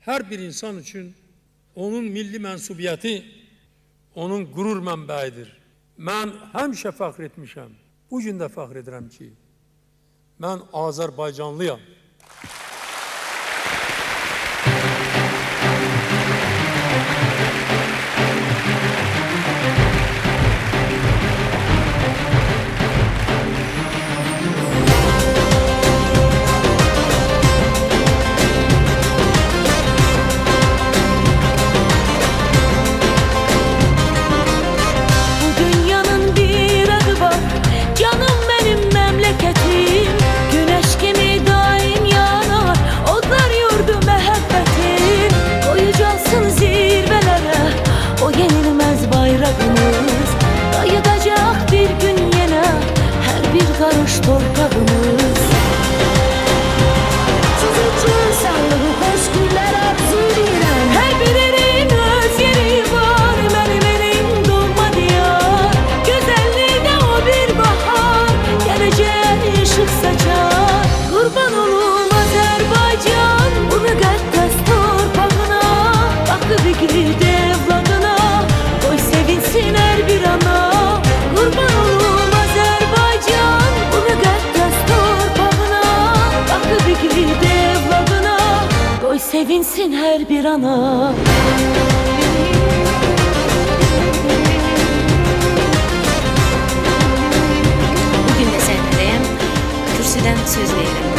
Her bir insan için onun milli mensubiyyəti onun gurur mənbəyidir. Mən həmişə fəxr etmişəm. Bu gün də fəxr edirəm ki, mən Azərbaycanlıyam. Karış torpağımız siz için sağlığı hoş günler arzu edirəm. Her birinin öz yeri var, benim doğma diyar. Güzelliğinde o bir bahar, geleceğe ışık saçar. Kurban olum Azerbaycan, bu müqəddəs torpağına. Bakıb igid evladına, koy sevinsin her bir ana. Kurban olum Azerbaycan, koy sevinsin her bir ana. Bugün de səhnədəyəm, kürsüdən söz verirəm.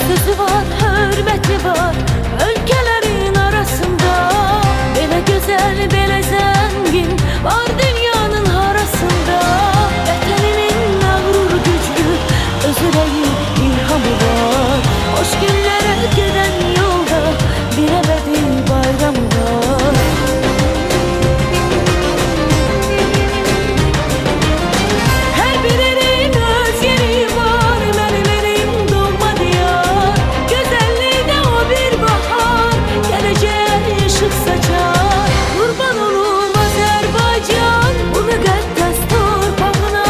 Sözü var, hürmeti var, ülkelerin arasında. Belə gözəl, belə zəngin var dünyanın harasında. Vətəninin məğrur güclü, öz ürəyi ilhamı var. Hoş günlərə gedən yolda bir əbədi bayramı var. Hər birinin öz yeri var, benim doğma diyar. Gözəllikdə o bir bahar, gələcək ışıq saçar. Qurban olum Azərbaycan, bu müqəddəs torpağına.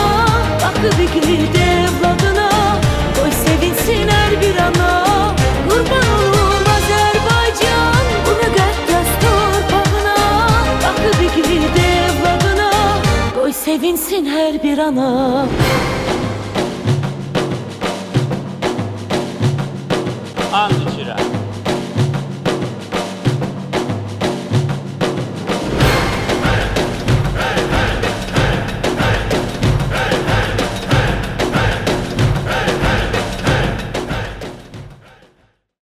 Baxıb igid evladına, qoy sevinsin hər bir ana. Qurban olum Azərbaycan, bu müqəddəs torpağına. Baxıb igid evladına, qoy sevinsin hər bir ana.